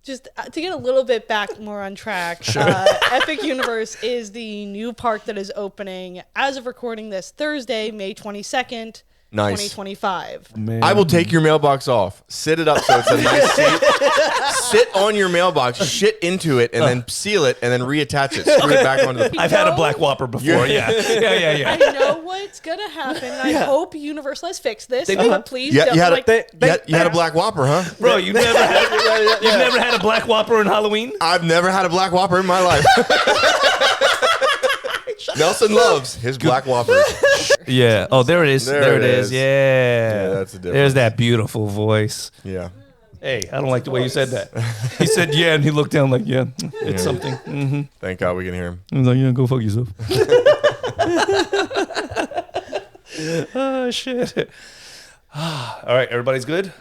just to get a little bit back more on track, Epic Universe is the new park that is opening as of recording this Thursday, May 22nd. Nice. 2025. Man. I will take your mailbox off, sit it up so it's a nice seat, sit on your mailbox, shit into it, and then seal it, and then reattach it, screw it back onto the... I've had a Black Whopper before, yeah. I know what's going to happen. I hope Universal has fixed this, but please don't. You had a Black Whopper, huh? Bro, you've never had a Black Whopper on Halloween? I've never had a Black Whopper in my life. Nelson loves his Black Whopper. Yeah. Oh, there it is. There it is. Yeah, that's a difference. There's that beautiful voice. Yeah. Hey, I don't like the way you said that. He said, yeah, and he looked down like, yeah, it's something. Mm-hmm. Thank God we can hear him. He was like, yeah, go fuck yourself. Oh, shit. All right, everybody's good?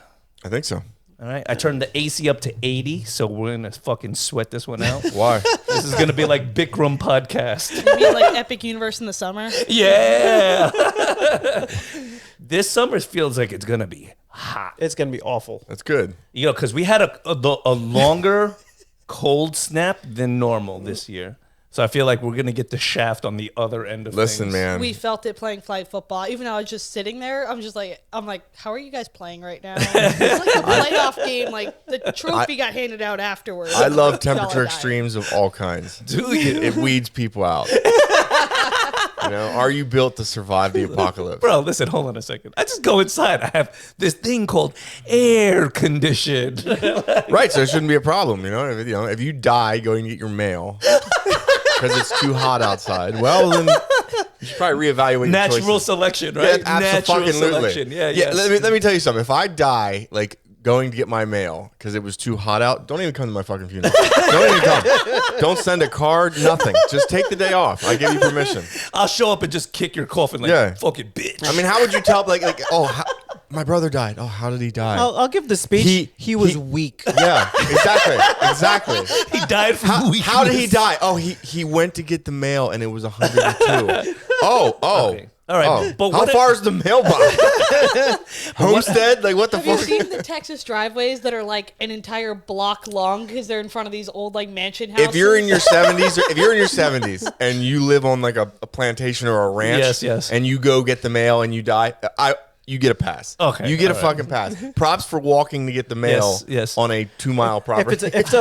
I think so. All right, I turned the AC up to 80, so we're going to fucking sweat this one out. Why? This is going to be like Bikram podcast. You mean like Epic Universe in the summer? Yeah. This summer feels like it's going to be hot. It's going to be awful. That's good. You know, because we had a longer cold snap than normal this year. So I feel like we're going to get the shaft on the other end of things. Listen, man. We felt it playing flag football. Even though I was just sitting there, I'm like, how are you guys playing right now? It's like a playoff game. Like, the trophy got handed out afterwards. I love temperature extremes of all kinds. Do you? It weeds people out. You know, are you built to survive the apocalypse? Bro, listen, hold on a second. I just go inside. I have this thing called air conditioned. Right, so it shouldn't be a problem. If you die going to get your mail because it's too hot outside, well, then you should probably reevaluate Natural your choices. Selection, right? Yeah, Natural selection. Yeah. Yes. Let me tell you something. If I die, like, going to get my mail because it was too hot out, don't even come to my fucking funeral. Don't even come. Don't send a card, nothing. Just take the day off. I give you permission. I'll show up and just kick your coffin like, fucking bitch. I mean, how would you tell, my brother died. Oh, how did he die? I'll give the speech. He was weak. Yeah, exactly. He died from weakness. How did he die? Oh, he went to get the mail and it was 102. Oh. Okay. All right, but how far is the mailbox? Homestead? Like, what the fuck? Have you seen the Texas driveways that are like an entire block long because they're in front of these old like mansion houses? If you're in your 70s, and you live on like a plantation or a ranch, yes, and you go get the mail and you die, you get a pass. Okay, you get a fucking pass. Props for walking to get the mail on a 2-mile property. If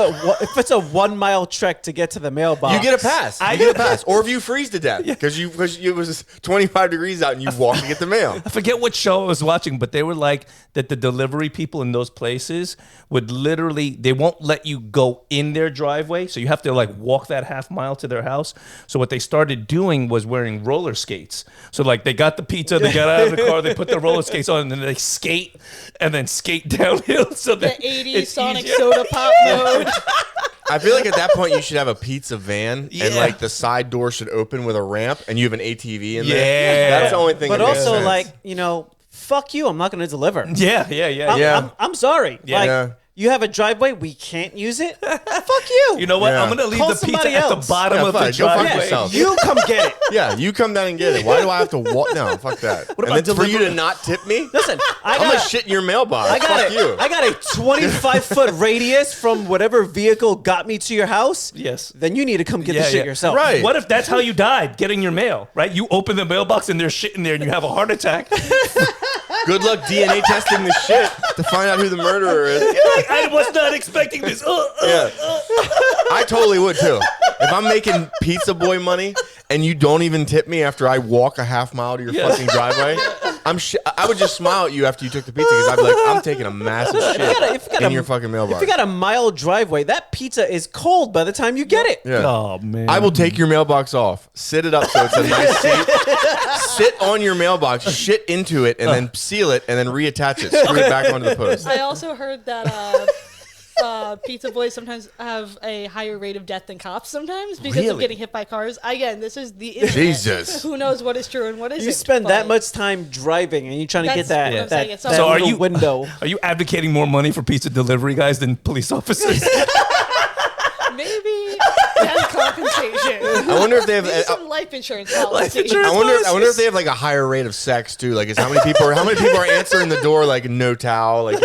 it's a 1 mile trek to get to the mailbox, you get a pass. You get a pass. Or if you freeze to death because it was 25 degrees out and you walk to get the mail. I forget what show I was watching, but they were like that the delivery people in those places would literally, they won't let you go in their driveway, so you have to like walk that half mile to their house. So what they started doing was wearing roller skates. So like they got the pizza, they got out of the car, they put their roller skates on, and then they skate and then skate downhill. So the 80s Sonic Soda Pop mode. I feel like at that point you should have a pizza van and like the side door should open with a ramp and you have an ATV in there. That's the only thing. But also like, fuck you, I'm not going to deliver. Yeah. I'm sorry. Yeah. You have a driveway, we can't use it. Fuck you. You know what? I'm going to leave the pizza at the bottom of the driveway. You come get it. Yeah, you come down and get it. Why do I have to walk? No, fuck that. What about for you to not tip me? Listen, I'm going to shit in your mailbox. I got a 25-foot radius from whatever vehicle got me to your house. Yes. Then you need to come get the shit yourself. Right. What if that's how you died, getting your mail, right? You open the mailbox and there's shit in there and you have a heart attack. Good luck DNA testing the shit to find out who the murderer is. I was not expecting this. I totally would too. If I'm making pizza boy money and you don't even tip me after I walk a half mile to your fucking driveway, I would just smile at you after you took the pizza because I'd be like, I'm taking a massive shit in your fucking mailbox. If you got a mile driveway, that pizza is cold by the time you get it. Yeah. Oh, man. I will take your mailbox off, sit it up so it's a nice seat, sit on your mailbox, shit into it, and then seal it, and then reattach it, screw it back onto the post. I also heard that pizza boys sometimes have a higher rate of death than cops sometimes because of getting hit by cars. Again, this is the internet. Jesus. Who knows what is true and what isn't. You spend that much time driving and you're trying to get that so are you window. Are you advocating more money for pizza delivery guys than police officers? Maybe that's compensation. vacation. I wonder if they have. Maybe some life insurance policy. insurance. I wonder if they have like a higher rate of sex too. Like, is how many people are answering the door like no towel? Like,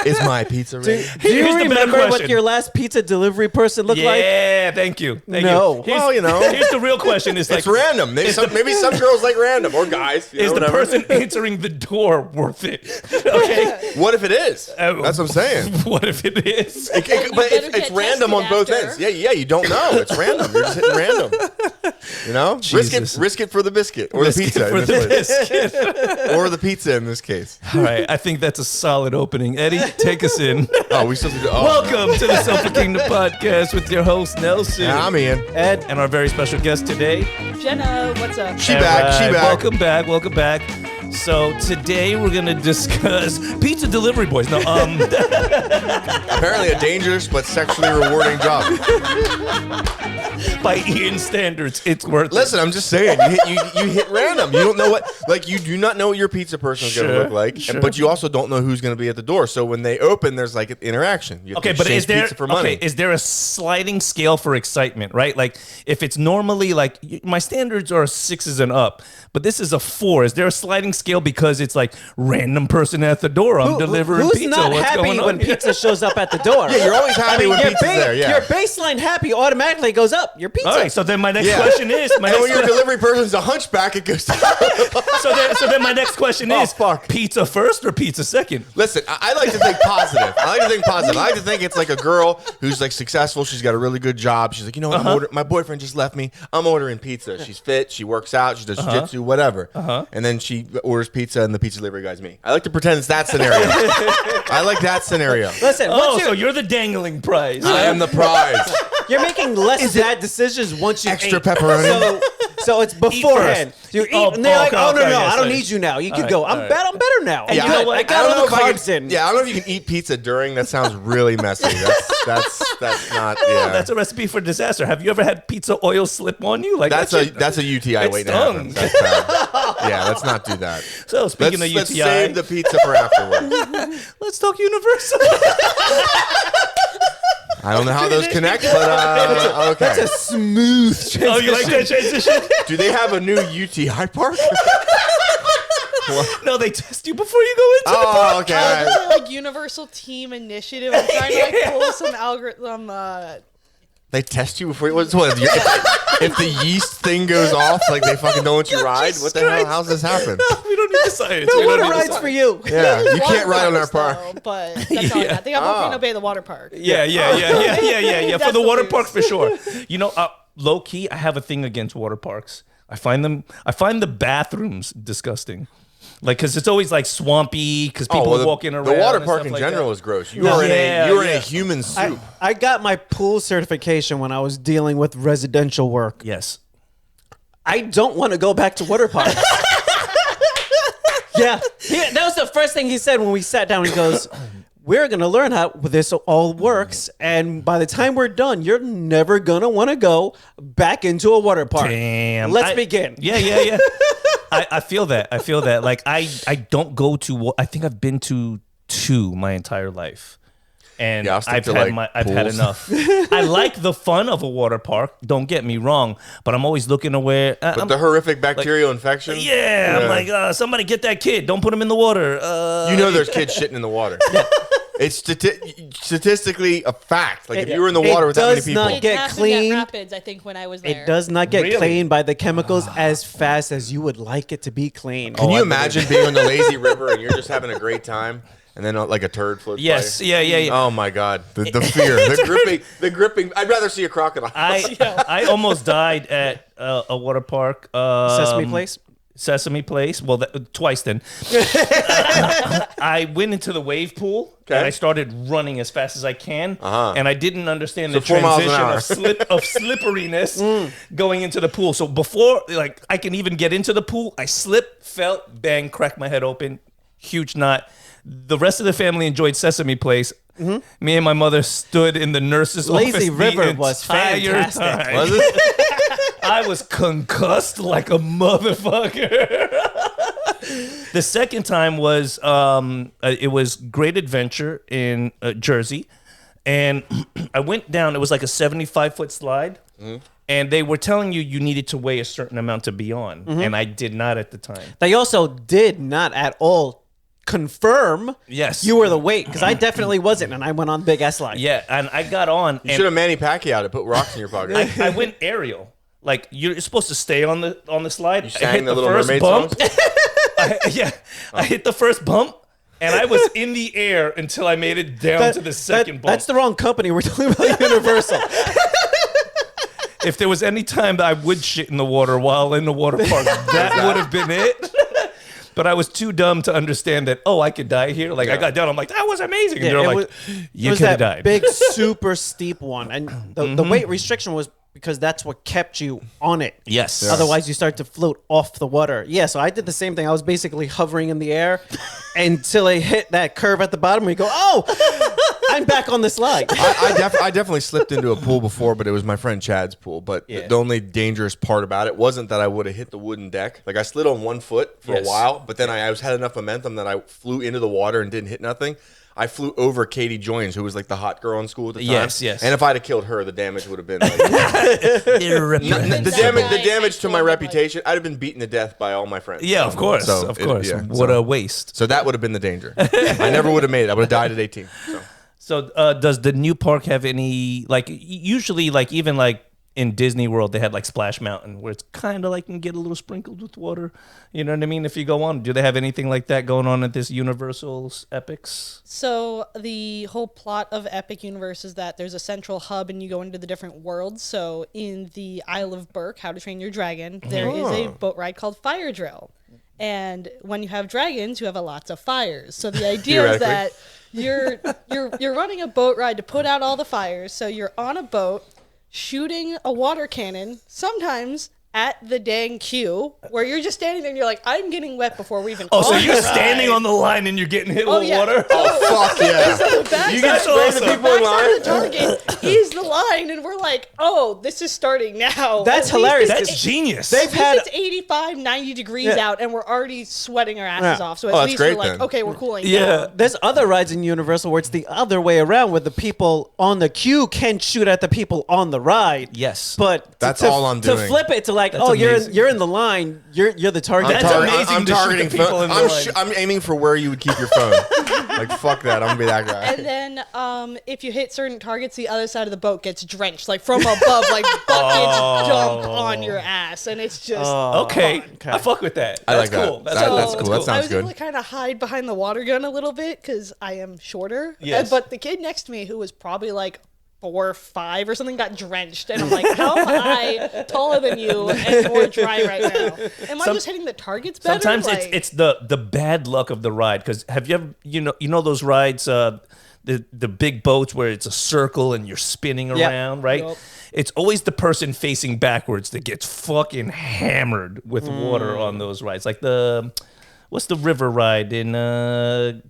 is my pizza ready? Do you Here's the better remember what question. your last pizza delivery person looked like? Yeah, thank you. No. Here's, Well, here's the real question: is like, It's random. Maybe some girls like random or guys. is the whatever. person answering the door worth it? Okay. What if it is? That's what I'm saying. What if it is? But better it's get random on tested both after. ends. Yeah, you don't know. It's random. You're just hitting random. Jesus. Risk it for the biscuit or the pizza For in the this biscuit. case. Or the pizza in this case. All right, I think that's a solid opening. Eddie, take us in. Oh, we still have to do. Oh, Welcome to the Sofa Kingdom Podcast with your host Nelson Yeah, I'm Ian. Ed, and our very special guest today. Jenna, what's up? She back. She back. Welcome back. So today we're gonna discuss pizza delivery boys. No, Apparently a dangerous but sexually rewarding job. by Ian standards, it's worth it. Listen, I'm just saying, you hit random. You don't know you do not know what your pizza person is going to Sure, look like, sure. but you also don't know who's going to be at the door. So when they open, there's like an interaction. You have Okay, to but is exchange there pizza for money. is there a sliding scale for excitement, right? Like if it's normally like my standards are 6s and up, but this is a 4. Is there a sliding scale because it's like random person at the door? I'm delivering who's pizza. not What's happy going on when here? pizza shows up at the door? Yeah, you're always happy when your pizza's there. Yeah. Your baseline happy automatically goes up. Your pizza. All right, so then my next Yeah. question is And when your delivery person's a hunchback, it goes down. so then my next question Oh, is fuck. pizza first or pizza second? Listen, I like to think positive. I like to think it's like a girl who's like successful. She's got a really good job. She's like, you know what? My boyfriend just left me. I'm ordering pizza. She's fit. She works out. She does jiu-jitsu, whatever. And then she orders pizza, and the pizza delivery guy's me. I like to pretend it's that scenario. I like that scenario. Listen, Oh, once so you're the dangling prize. I am the prize. you're making less bad decisions once you Extra eat. pepperoni? So it's beforehand. You eat, Oh, and they're like, okay, oh, no, okay, no, yeah, I don't sorry. need you now. You can All go. right, I'm all better. I'm better now. And Yeah, you know what? I got all the carbs in. Yeah, I don't know if you can eat pizza during. That sounds really messy. That's not. Yeah, That's a recipe for disaster. Have you ever had pizza oil slip on you? Like that's a UTI It waiting to stung. happen. That's bad. Yeah, let's not do that. So speaking Let's of UTI, save the pizza for afterward. let's talk Universal. I don't know how those connect, but okay. That's a smooth transition. Oh, you like that transition? Do they have a new UTI park? No, they test you before you go into the Oh, park. okay. all right. This is like Universal Team Initiative. I'm trying to like pull some algorithm. They test you before. What? If the yeast thing goes off, like they fucking don't want you ride. Jesus What the hell? Christ. How's this happen? We don't need the science. No We don't water need the rides science. for you. Yeah, you water can't ride on our parks, park. though, but that's all I got. They got Volcano Bay, the water park. Yeah. For That's the the water news. park, for sure. You know, low key, I have a thing against water parks. I find the bathrooms disgusting. Like, cause it's always like swampy, cause people well, walking around. The water and park stuff in like general that. is gross. You No. were in Yeah. a human soup. I got my pool certification when I was dealing with residential work. Yes. I don't want to go back to water parks. Yeah, that was the first thing he said when we sat down. He goes, we're going to learn how this all works. And by the time we're done, you're never going to want to go back into a water park. Damn. Let's begin. Yeah. I feel that. Like I don't go to. I think I've been to 2 my entire life, and Yeah, I'll stick I've to, had like, I've had pools. enough. I like the fun of a water park. Don't get me wrong, but I'm always looking to where. But the horrific bacterial infection. Yeah, I'm like, somebody get that kid. Don't put him in the water. You know, there's kids shitting in the water. It's statistically a fact. Like if you were in the water with that many does people, not It get happened clean. at Rapids, I think, when I was there. It does not get Really? cleaned by the chemicals as fast as you would like it to be clean. can you imagine being on the lazy river and you're just having a great time, and then like a turd floats by Yes, you? yeah. Oh my god, the fear, the gripping. I'd rather see a crocodile. I almost died at a water park. Sesame Place. Well, twice then. I went into the wave pool and I started running as fast as I can, and I didn't understand the 4 miles an transition hour. of slipperiness going into the pool. So before like I can even get into the pool, I slipped, fell, bang, cracked my head open, huge knot. The rest of the family enjoyed Sesame Place. Me and my mother stood in the nurse's office. Lazy the River was entire fantastic. time. Was it? I was concussed like a motherfucker. The second time was it was Great Adventure in Jersey, and I went down. It was like a 75-foot slide, And they were telling you needed to weigh a certain amount to be on. And I did not at the time. They also did not at all confirm you were the weight, because I definitely wasn't, and I went on big ass line. Yeah, and I got on. You should have Manny Pacquiao to put rocks in your pocket. I went aerial. Like, you're supposed to stay on the slide. You sang the Little Mermaid songs? I hit the first bump. And I was in the air until I made it down to the second bump. That's the wrong company. We're talking about Universal. If there was any time that I would shit in the water while in the water park, that would have been it. But I was too dumb to understand that, I could die here. Like, I got down. I'm like, that was amazing. And they're like, you could have died. Big, super steep one. And the weight restriction was because that's what kept you on it. Yes. Otherwise, you start to float off the water. Yeah, so I did the same thing. I was basically hovering in the air until I hit that curve at the bottom where you go, I'm back on the slide. I definitely slipped into a pool before, but it was my friend Chad's pool. But the only dangerous part about it wasn't that I would have hit the wooden deck. Like, I slid on one foot for a while, but then I had enough momentum that I flew into the water and didn't hit nothing. I flew over Katie Joynes, who was like the hot girl in school at the time. Yes. And if I'd have killed her, the damage would have been like, the damage to my reputation. I'd have been beaten to death by all my friends. Yeah, of course. What a waste. So that would have been the danger. I never would have made it. I would have died at 18. So does the new park have any, like, usually, like, even like in Disney World, they had like Splash Mountain where it's kind of like can get a little sprinkled with water. You know what I mean? If you go on, do they have anything like that going on at this Universal's Epics? So the whole plot of Epic Universe is that there's a central hub and you go into the different worlds. So in the Isle of Burke, How to Train Your Dragon, there is a boat ride called Fire Drill. And when you have dragons, you have lots of fires. So the idea is that you're running a boat ride to put out all the fires. So you're on a boat shooting a water cannon, sometimes at the dang queue, where you're just standing there and you're like, I'm getting wet before we even. So you're standing on the line and you're getting hit with water? Oh, fuck yeah. So the back You get sprayed the people in line? the target is the line, and we're like, this is starting now. That's hilarious. That's genius. It's 85, 90 degrees out, and we're already sweating our asses off. So at least we're like, okay, we're cooling down. There's other rides in Universal where it's the other way around, where the people on the queue can shoot at the people on the ride. Yes. But that's all I'm doing. To flip it to like, you're in the line, you're the target. That's amazing. I'm targeting people in the line. I'm aiming for where you would keep your phone. Like, fuck that. I'm gonna be that guy. And then if you hit certain targets, the other side of the boat gets drenched, like from above, like buckets dump on your ass, and it's just okay. I fuck with that. I like That's cool. that. That's cool. That I sounds was good. able to kind of hide behind the water gun a little bit because I am shorter. Yes. But the kid next to me, who was probably like 4 or 5 or something, got drenched, and I'm like, how am I taller than you and more dry right now? Am I just hitting the targets better? Sometimes it's the bad luck of the ride, because have you ever you know those rides, the big boats where it's a circle and you're spinning around, right? Yep. It's always the person facing backwards that gets fucking hammered with water on those rides, like what's the river ride in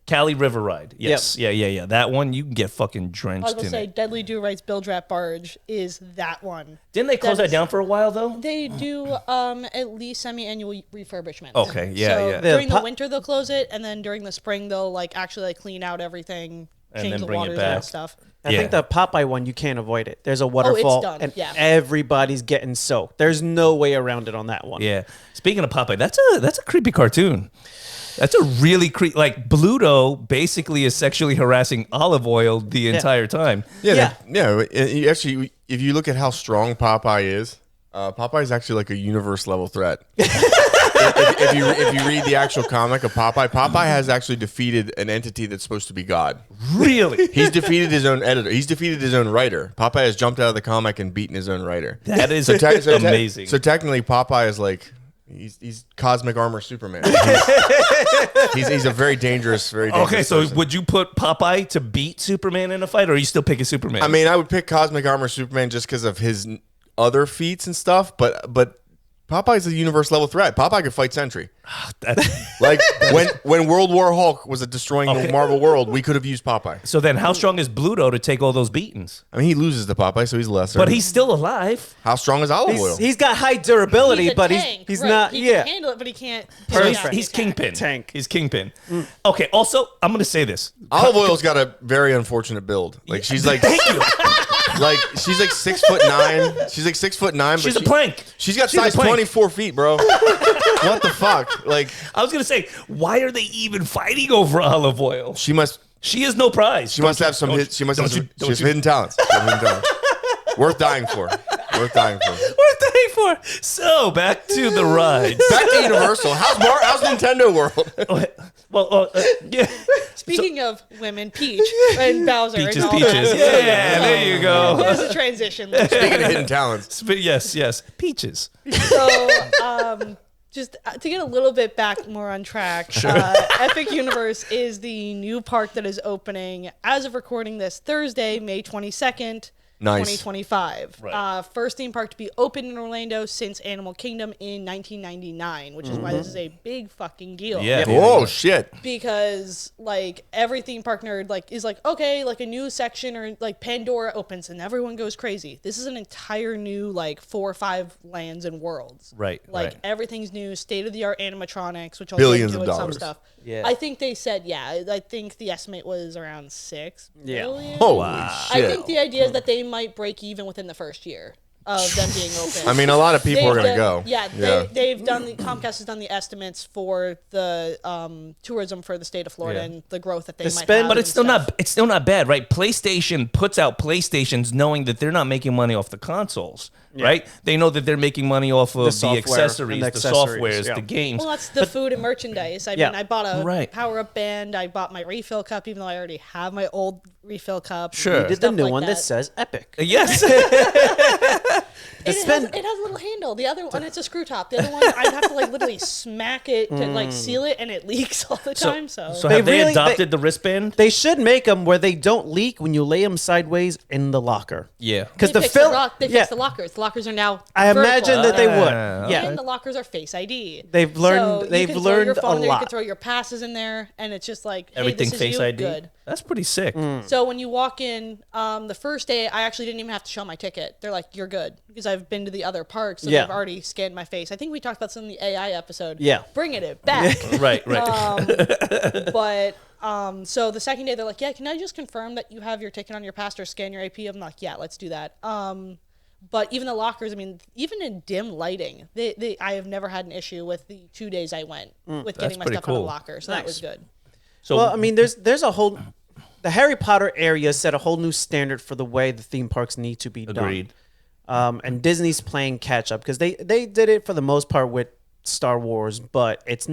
Cali River Ride? Yes. Yep. Yeah. That one, you can get fucking drenched I was going to in say, it. Deadly Do Right's Bill Drap Barge is that one. Didn't they close that down for a while, though? They do at least semi-annual refurbishment. Okay, yeah. During the winter, they'll close it, and then during the spring, they'll actually clean out everything, And change then the bring it waters back. and stuff. I think the Popeye one, you can't avoid it. There's a waterfall, done, and yeah. everybody's getting soaked. There's no way around it on that one. Yeah. Speaking of Popeye, that's a creepy cartoon. That's a really creepy. Like, Bluto basically is sexually harassing Olive Oil the entire time. Yeah. Actually, if you look at how strong Popeye is, Popeye is actually like a universe level threat. if you read the actual comic of Popeye has actually defeated an entity that's supposed to be God. Really? He's defeated his own editor. He's defeated his own writer. Popeye has jumped out of the comic and beaten his own writer. That is amazing. So technically, Popeye is like he's cosmic armor Superman. He's a very dangerous, Okay, so person. would you put Popeye to beat Superman in a fight, or are you still picking Superman? I mean, I would pick cosmic armor Superman just because of his other feats and stuff, but Popeye's a universe level threat. Popeye could fight Sentry. Like when World War Hulk was destroying the Marvel world, we could have used Popeye. So then, how strong is Bluto to take all those beatings? I mean, he loses to Popeye, so he's lesser. But he's still alive. How strong is Olive Oil? He's got high durability, He's a but tank, he's right. not. He Yeah. can handle it, but he can't. So Perfect. he's Kingpin. Tank. He's Kingpin. Okay. Also, I'm going to say this. Olive Oil's got a very unfortunate build. Like she's like, Thank you. Like she's like 6'9". She's like 6'9". But She's a plank. She's got She's a size plank. 24 feet, bro. What the fuck? Like I was gonna say, why are they even fighting over olive oil? she must She is no prize. have some she must have some hidden talents. She has hidden talents. Worth dying for. Worth dying for. Worth dying for. So back to the rides. Back to Universal. How's Nintendo World? Well, yeah. Speaking of women, Peach and Bowser. Peaches, and all peaches. that. Yeah, there you go. There's a transition. Speaking of hidden talents. Yes. Peaches. So, just to get a little bit back more on track, Epic Universe is the new park that is opening as of recording this Thursday, May 22nd. Nice. 2025. Right. First theme park to be open in Orlando since Animal Kingdom in 1999, which is why this is a big fucking deal. Yeah. Oh shit. Because like every theme park nerd like is like, okay, like a new section or like Pandora opens and everyone goes crazy. This is an entire new like 4 or 5 lands and worlds. Right, Like right. everything's new, state of the art animatronics, which I'll Billions get of into in some dollars. stuff. Yeah. I think they said I think the estimate was around 6 billion. Holy I shit. think the idea is that they might break even within the first year of them being open. I mean, a lot of people are gonna go. Yeah, they've done Comcast has done the estimates for the tourism for the state of Florida Yeah. and the growth that they might spend- have. But and it's still stuff. not bad, right? PlayStation puts out PlayStations knowing that they're not making money off the consoles, right? They know that they're making money off of the software accessories, and the accessories, softwares, yeah. the games. Well, that's the food and merchandise. I Yeah. mean, I bought a Right. power-up band. I bought my refill cup, even though I already have my old refill cup. Sure. Did the Stuff new like one that says Epic. Yes. It has a little handle. The other one, it's a screw top. The other one, I'd have to like literally smack it to like seal it, and it leaks all the time. So, So They have they really- adopted the wristband? They should make them where they don't leak when you lay them sideways in the locker. Yeah. Because they the fixed film, they fixed the lockers. The lockers are now. I imagine vertical. that they would. Ah, Yeah, And the lockers are Face ID. They've learned- So they've you can throw your learned phone a there, You lot. can throw your passes in there, and it's just like, hey, Everything this is Face you. ID. Good. That's pretty sick. So when you walk in, the first day, I actually didn't even have to show my ticket. They're like, "You're good," because I've been to the other parks, so Yeah. they've already scanned my face. I think we talked about some in the AI episode. Yeah. Bringing it back. Right. But so the second day, they're like, "Yeah, can I just confirm that you have your ticket on your pass or scan your IP?" I'm like, "Yeah, let's do that." But even the lockers, I mean, even in dim lighting, I have never had an issue with the 2 days I went with getting my pretty stuff out of cool. the locker. So that was good. So well, I mean, there's a whole. The Harry Potter area set a whole new standard for the way the theme parks need to be agreed. done. And Disney's playing catch up because they did it for the most part with Star Wars, but it's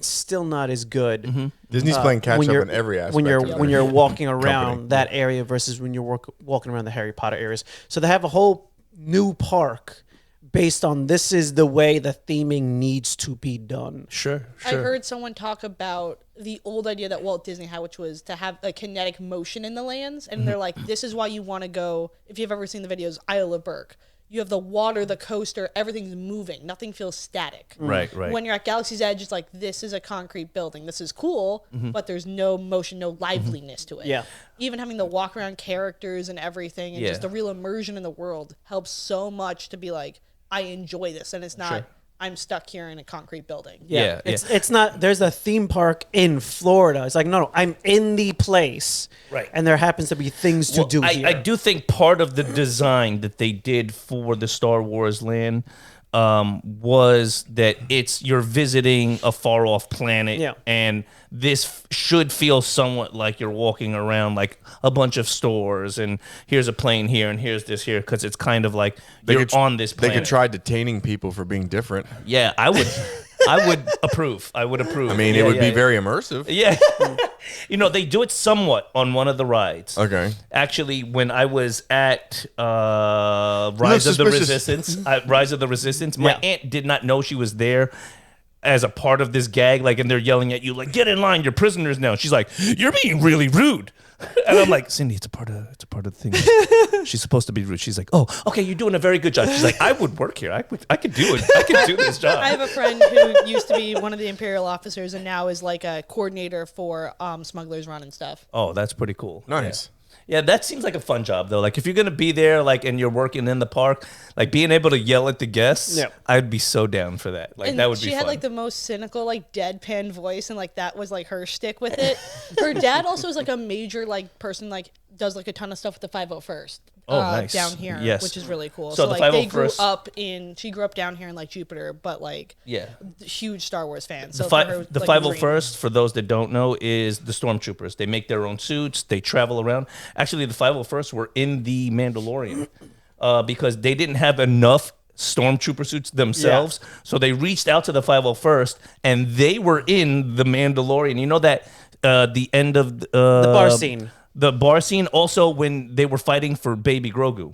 still not as good. Disney's playing catch when up you're- in every aspect. when you're of when their you're walking company. around that area versus when you're walking around the Harry Potter areas. So they have a whole new park based on this is the way the theming needs to be done. Sure. I heard someone talk about the old idea that Walt Disney had, which was to have a kinetic motion in the lands. And they're like, this is why you want to go, if you've ever seen the videos, Isle of Burke. You have the water, the coaster, everything's moving. Nothing feels static. Right. When you're at Galaxy's Edge, it's like, this is a concrete building. This is cool, but there's no motion, no liveliness to it. Yeah. Even having the walk around characters and everything and Yeah. just the real immersion in the world helps so much to be like, I enjoy this. And it's not, Sure. I'm stuck here in a concrete building. Yeah, It's not there's a theme park in Florida. It's like no, I'm in the place. Right. And there happens to be things to do I, here. I do think part of the design that they did for the Star Wars land was that you're visiting a far off planet, Yeah. and this should feel somewhat like you're walking around like a bunch of stores, and here's a plane here, and here's this here, because it's kind of like you're on this They planet. could try detaining people for being different. Yeah, I would approve. I would approve. I mean, it would be very immersive. Yeah. They do it somewhat on one of the rides. Okay. Actually, when I was at Rise of the Resistance, my aunt did not know she was there as a part of this gag, like, and they're yelling at you, like, get in line, you're prisoners now. She's like, you're being really rude. And I'm like, Cindy, it's a part of the thing. She's supposed to be rude. She's like, oh, okay, you're doing a very good job. She's like, I would work here. I could do it. I could do this job. I have a friend who used to be one of the Imperial officers and now is like a coordinator for Smugglers Run and stuff. Oh, that's pretty cool. Nice. Yeah, that seems like a fun job though. Like if you're gonna be there, like, and you're working in the park, like being able to yell at the guests, Yeah. I'd be so down for that. Like And that would be she fun. had like the most cynical, like deadpan voice, and like that was like her shtick with it. Her dad also is like a major like person, like does like a ton of stuff with the 501st. Nice. Down here, Yes. which is really cool. So So, the like they grew 501st she grew up down here in like Jupiter, but like huge Star Wars fan. So The, for her, the like, a dream. 501st, for those that don't know, is the stormtroopers. They make their own suits. They travel around. Actually, the 501st were in the Mandalorian because they didn't have enough stormtrooper suits themselves. So they reached out to the 501st, and they were in the Mandalorian. You know that the end of The bar scene. The bar scene, also when they were fighting for Baby Grogu.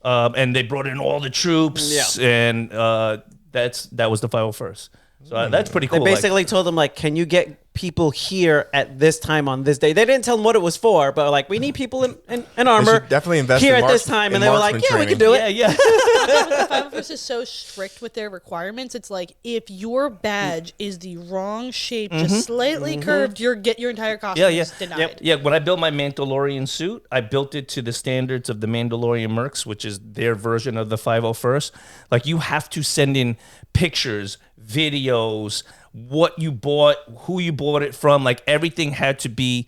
And they brought in all the troops, and that was the 501st. So that's pretty cool. They basically told them, like, can you get people here at this time on this day? They didn't tell them what it was for, but like, we need people in armor definitely invest here in at this time. And they were like, yeah, we can do it. Yeah. The 501st is so strict with their requirements. It's like if your badge is the wrong shape, just slightly curved, your entire costume is denied. Yeah, when I built my Mandalorian suit, I built it to the standards of the Mandalorian Mercs, which is their version of the 501st. Like, you have to send in pictures, videos, what you bought, who you bought it from. Like, everything had to be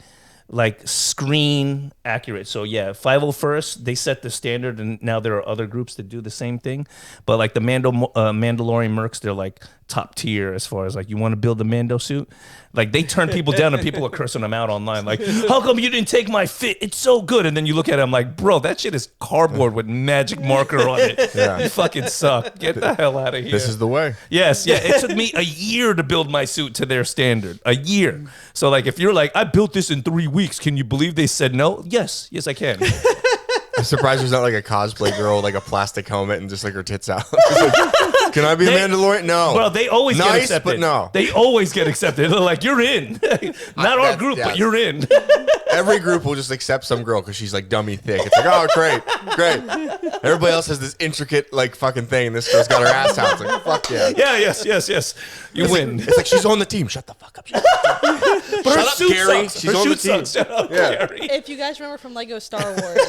like screen accurate. So yeah, 501st, they set the standard, and now there are other groups that do the same thing. But like the Mandalorian Mercs, they're like top tier as far as like, you want to build a Mando suit. Like, they turn people down, and people are cursing them out online. Like, how come you didn't take my fit? It's so good. And then you look at it, I'm like, bro, that shit is cardboard with magic marker on it. Yeah. You fucking suck. Get the hell out of here. This is the way. Yes, yeah. It took me a year to build my suit to their standard. A year. So like, if you're like, I built this in 3 weeks, can you believe they said no? Yes, I can. I'm surprised there's not like a cosplay girl with like a plastic helmet and just like her tits out. Can I be a Mandalorian? No. Well, they always get Nice, accepted. but no. They always get accepted. They're like, you're in. Not our group, yes. but you're in. Every group will just accept some girl because she's like dummy thick. It's like, oh, great. Everybody else has this intricate like fucking thing, and this girl's got her ass out. It's like, fuck yeah. Yeah, yes. You win. It's like, she's on the team. Shut the fuck up. But her Shut up, suit Gary. sucks. She's Her on the suit team. sucks. Shut up, Yeah. Gary. If you guys remember from Lego Star Wars,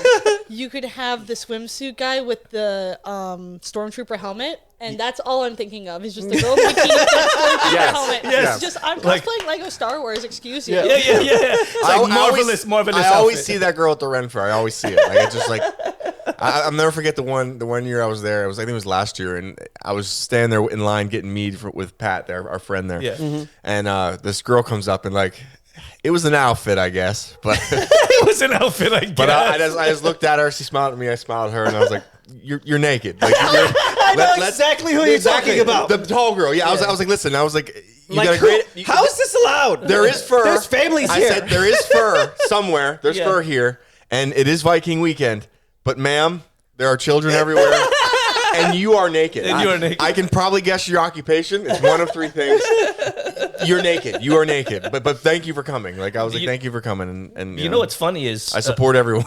you could have the swimsuit guy with the stormtrooper helmet, and that's all I'm thinking of is just the girl with the bikini with the stormtrooper helmet. yes. It's just, I'm Like- cosplaying Lego Star Wars. Excuse you. Yeah. It's like marvelous. I always outfit. see that girl at the Ren Fair. I always see it. Like, it's just like, I'll never forget the one year I was there. I think it was last year, and I was standing there in line getting mead with Pat, there, our friend there. Yeah. And this girl comes up and like, it was an outfit, I guess, but It was an outfit, I guess. but I just looked at her. She smiled at me. I smiled at her, and I was like, "You're naked." Like, I know exactly who you're talking about. The tall girl. Yeah, I was like, listen. I was like, you Like, got a great. how is this allowed? There is fur. There's families I here. said there is fur somewhere. There's Yeah. fur here, and it is Viking weekend. But ma'am, there are children everywhere, and you are naked. And you are naked. I can probably guess your occupation. It's one of three things. You're naked. You are naked. But thank you for coming. Like, I was like, thank you for coming. And You know what's funny is I support everyone.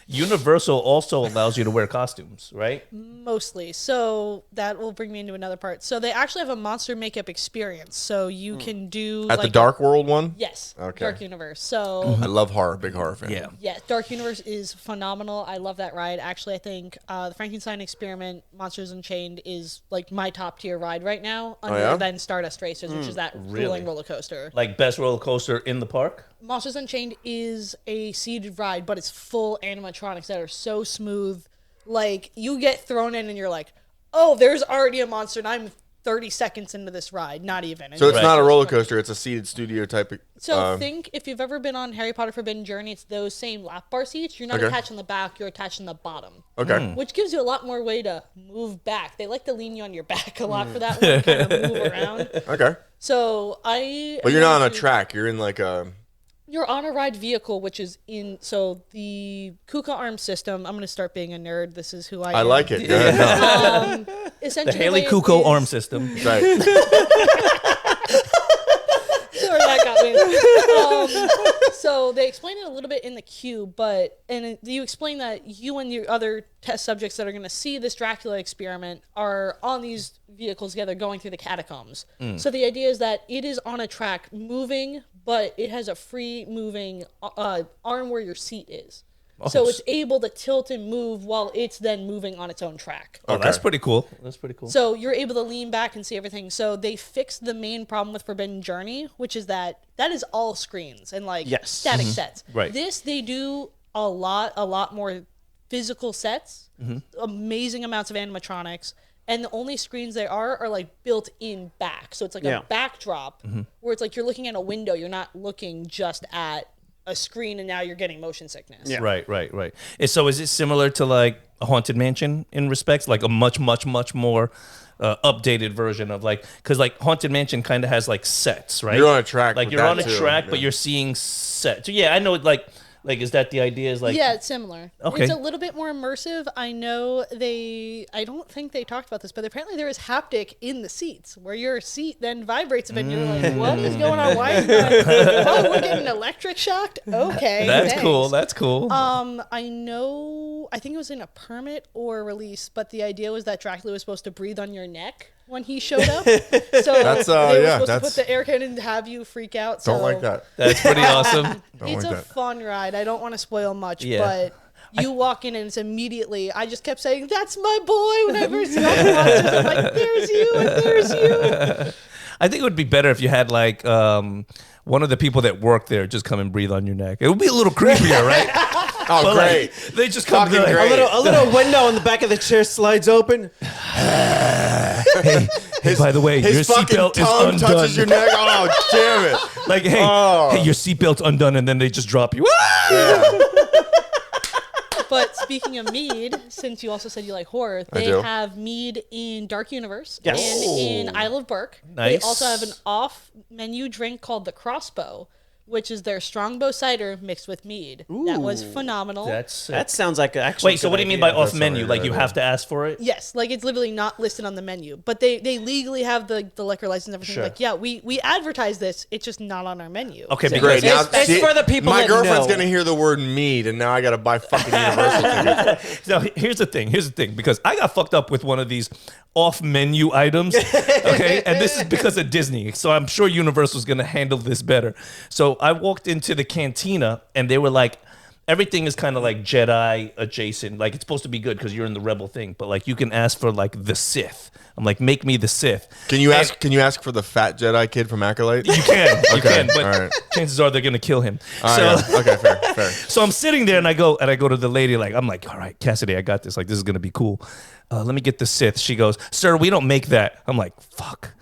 Universal also allows you to wear costumes, right? Mostly. So that will bring me into another part. So they actually have a monster makeup experience. So you can do At like the Dark World one. Yes. Okay. Dark Universe. So I love horror. Big horror fan. Yeah. yeah, Dark Universe is phenomenal. I love that ride. Actually, I think the Frankenstein Experiment, Monsters Unchained is like my top tier ride right now, other than Stardust Racers, which is that grueling roller coaster. Like best roller coaster in the park? Monsters Unchained is a seated ride, but it's full animatronics that are so smooth. Like, you get thrown in and you're like, oh, there's already a monster, and I'm 30 seconds into this ride. Not even. So it's not a roller coaster. It's a seated studio type. So think if you've ever been on Harry Potter Forbidden Journey, it's those same lap bar seats. You're not Okay. attached on the back, you're attached on the bottom. Okay. Which gives you a lot more way to move back. They like to lean you on your back a lot for that one, kind of move around. Okay. So But you're not on a track. You're in like a. You're on a ride vehicle, which is so the KUKA arm system. I'm going to start being a nerd. This is who I am. I like it. Go ahead. No. Essentially, The Haley way it Kuko is- arm system. Right. Sorry, that got me. So they explain it a little bit in the queue, and you explain that you and your other test subjects that are going to see this Dracula experiment are on these vehicles together going through the catacombs. So the idea is that it is on a track moving, but it has a free moving arm where your seat is. So it's able to tilt and move while it's then moving on its own track. Oh, that's pretty cool. That's pretty cool. So you're able to lean back and see everything. So they fixed the main problem with Forbidden Journey, which is that is all screens and like static sets. Right. This, they do a lot more physical sets, amazing amounts of animatronics. And the only screens they are like built in back. So it's like a backdrop where it's like you're looking at a window. You're not looking just at a screen and now you're getting motion sickness. Yeah. Right. So is it similar to like a Haunted Mansion in respects, like a much more updated version of like, because like Haunted Mansion kind of has like sets, right? You're on a track. Like you're on a track, but you're seeing sets. So yeah, I know. Like, is that the idea? Is like, yeah, it's similar. Okay. It's a little bit more immersive. I know I don't think they talked about this, but apparently there is haptic in the seats where your seat then vibrates a bit and you're like, what is going on? Why is oh, we're getting electric shocked? Okay. That's thanks. cool. That's cool. I think it was in a permit or release, but the idea was that Dracula was supposed to breathe on your neck when he showed up. So That's, they were yeah, supposed to that's- put the air cannon and have you freak out. So Don't like that. That's pretty awesome. It's like a that. fun ride. I don't want to spoil much, Yeah. but you walk in and it's immediately, I just kept saying, that's my boy. When I first saw him, I'm like, there's you and there's you. I think it would be better if you had like one of the people that work there just come and breathe on your neck. It would be a little creepier, right? Oh, But, great. like, they just come Fucking to like, great. A little window on the back of the chair slides open. hey, by the way, your His fucking seatbelt is tongue undone. touches your neck. Oh, damn it. Like, hey, hey, your seatbelt's undone, and then they just drop you. But speaking of mead, since you also said you like horror, they do. have mead in Dark Universe Yes. and in Isle of Burke. Nice. They also have an off-menu drink called the Crossbow, which is their strongbow cider mixed with mead. That was phenomenal. That's sick. That sounds like an actually. Wait, so what do you mean by off menu? Like you have to ask for it? Yes, like it's literally not listed on the menu, but they legally have the liquor license and everything. Sure. Like, yeah, we advertise this, it's just not on our menu. Okay, Great. because Now, It's for the people My that girlfriend's know. going to hear the word mead, and now I got to buy fucking Universal tickets. so here's the thing, because I got fucked up with one of these off-menu items, okay? And this is because of Disney, so I'm sure Universal's gonna handle this better. So I walked into the cantina, and they were like, everything is kind of like Jedi adjacent. Like it's supposed to be good because you're in the Rebel thing, but like you can ask for like the Sith. I'm like, make me the Sith. Can you ask for the fat Jedi kid from Acolyte? You can, but all right. chances are they're gonna kill him. All So. right, yeah. Okay, fair. So I'm sitting there and I go to the lady I'm like, all right, Cassidy, I got this. Like this is gonna be cool. Let me get the Sith. She goes, sir, we don't make that. I'm like, fuck.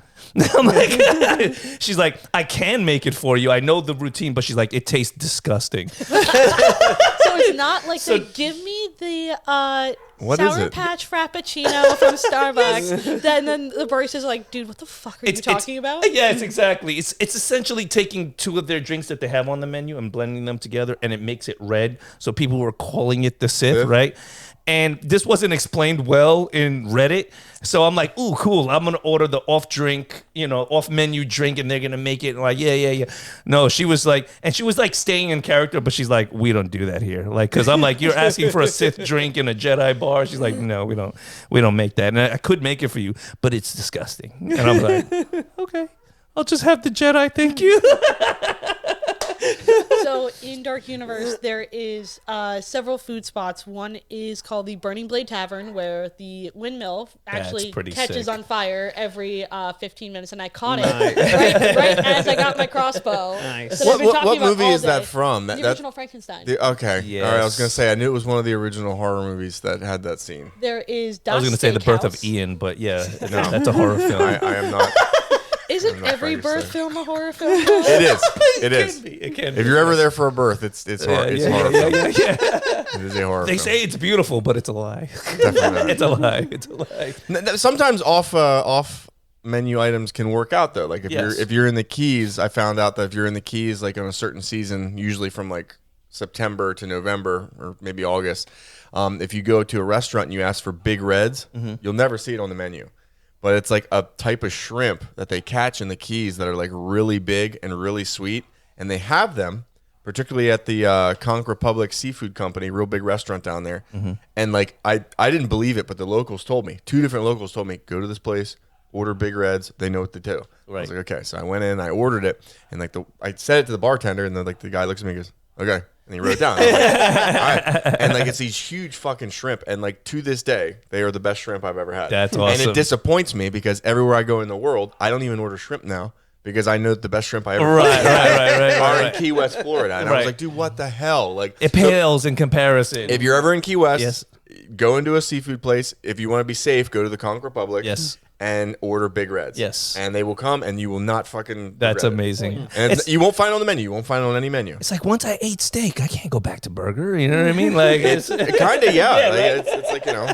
I'm like, she's like, I can make it for you. I know the routine, but she's like, it tastes disgusting. So it's not like they give me the What is Sour it? Patch Frappuccino from Starbucks. Then the barista's like, dude, what the fuck are you talking about? Yes, exactly. It's essentially taking two of their drinks that they have on the menu and blending them together, and it makes it red. So people were calling it the Sith, right? And this wasn't explained well in Reddit. So I'm like, ooh, cool. I'm going to order the off menu drink, and they're going to make it. And like, yeah. No, she was like staying in character, but she's like, we don't do that here. Like, cause I'm like, you're asking for a Sith drink in a Jedi bar. She's like, no, we don't make that. And I could make it for you, but it's disgusting. And I'm like, okay, I'll just have the Jedi. Thank you. So in Dark Universe, there is several food spots. One is called the Burning Blade Tavern, where the windmill actually pretty catches sick. on fire every 15 minutes, and I caught it right as I got my crossbow. Nice. So I've been What talking about movie all is that day. from? The original Frankenstein. Okay. Yes. All right. I was going to say, I knew it was one of the original horror movies that had that scene. There is I was going to say The Birth of Steakhouse. Ian, but yeah, that's a horror film. I am not. Isn't not every birth Frankenstein. film a horror film? It is. It is. It can be. If you're ever there for a birth, it's horror. It's horror film. yeah. It is a horror They film. say it's beautiful, but it's a lie. Definitely not. It's a lie. It's a lie. Sometimes off menu items can work out though. Like if you're in the Keys, I found out that if you're in the Keys, like on a certain season, usually from like September to November or maybe August, if you go to a restaurant and you ask for Big Reds, you'll never see it on the menu. But it's like a type of shrimp that they catch in the Keys that are like really big and really sweet, and they have them. Particularly at the Conch Republic Seafood Company, real big restaurant down there. And like I didn't believe it, but the locals told me. 2 different locals told me, go to this place, order Big Reds. They know what to do. I was like, okay. So I went in, I ordered it, and like I said it to the bartender, and then like the guy looks at me and goes, okay. And he wrote it down. I was like, all right. And like it's these huge fucking shrimp, and like to this day, they are the best shrimp I've ever had. That's awesome. And it disappoints me because everywhere I go in the world, I don't even order shrimp now because I know the best shrimp I ever are in Key West, Florida. And I was like, dude, what the hell? Like it pales in comparison. If you're ever in Key West, Yes. go into a seafood place. If you want to be safe, go to the Conch Republic. Yes. And order big reds. Yes. And they will come and you will not fucking That's regret it. amazing. And you won't find it on the menu. You won't find it on any menu. It's like once I ate steak, I can't go back to burger. You know what I mean? Like it's Kind of, yeah. Like, it's like, you know.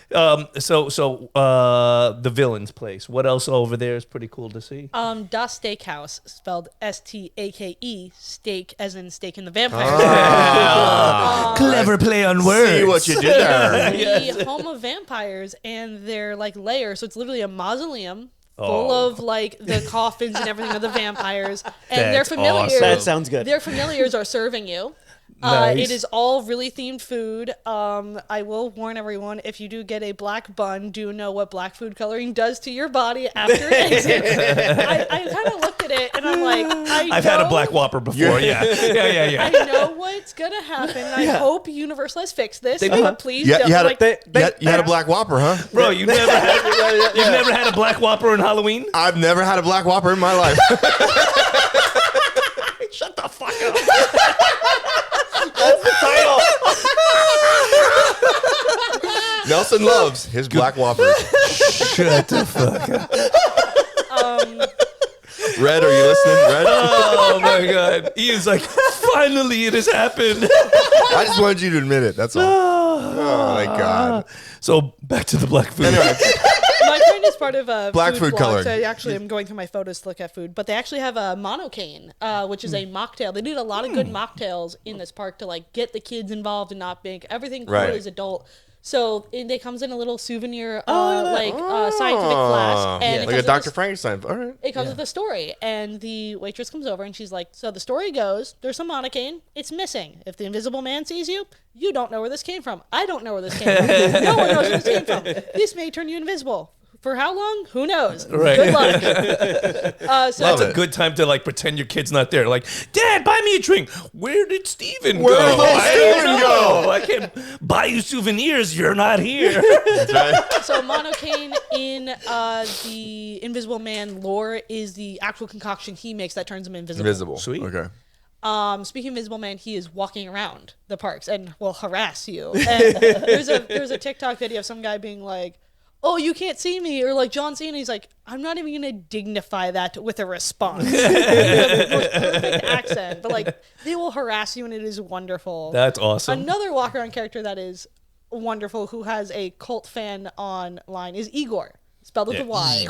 The villain's place. What else over there is pretty cool to see? Das Steakhouse, spelled S-T-A-K-E, steak as in steak in the vampire. Clever play on words. See what you did there. The home of vampires and their like lair. So it's literally a mausoleum full of like the coffins and everything of the vampires. And their That's familiars. awesome. That sounds good. Their familiars are serving you. Nice. It is all really themed food. I will warn everyone, if you do get a black bun, do know what black food coloring does to your body after it exits. I kind of looked at it and I'm like, I've had a black Whopper before. Yeah. I know what's gonna happen. I hope Universal has fixed this. But please don't. You had Like, you had a black Whopper, huh? Bro, you've never had a black Whopper on Halloween? I've never had a black Whopper in my life. Shut the fuck up. That's the title. Nelson loves his black Whopper. Shut the fuck up. Red, are you listening? Red? Oh my God. Ian's like, finally it has happened. I just wanted you to admit it. That's all. Oh my God. So back to the black food. Anyway, my friend is part of a Black food blog, coloring. so I actually am going through my photos to look at food. But they actually have a monocane, which is a mocktail. They did a lot of good mocktails in this park to like get the kids involved and not make everything cool Right. is adult. So it comes in a little souvenir, scientific flask, and like a Dr. Frankenstein. All right. It comes with a story, and the waitress comes over and she's like, so the story goes, there's a monocane, it's missing. If the invisible man sees you, you don't know where this came from. I don't know where this came from. No one knows where this came from. This may turn you invisible. For how long? Who knows? Right. Good luck. So That's a it. good time to like pretend your kid's not there. Like, Dad, buy me a drink. Where did Steven Where go? did little Steven go? I can't buy you souvenirs. You're not here. That's right. So monocane in the Invisible Man lore is the actual concoction he makes that turns him invisible. Sweet. Okay. Speaking of Invisible Man, he is walking around the parks and will harass you. And there's a TikTok video of some guy being like, oh, you can't see me, or like John Cena. He's like, I'm not even gonna dignify that with a response. The most perfect accent, but like they will harass you, and it is wonderful. That's awesome. Another walk around character that is wonderful, who has a cult fan online, is Igor. Spelled with a Y.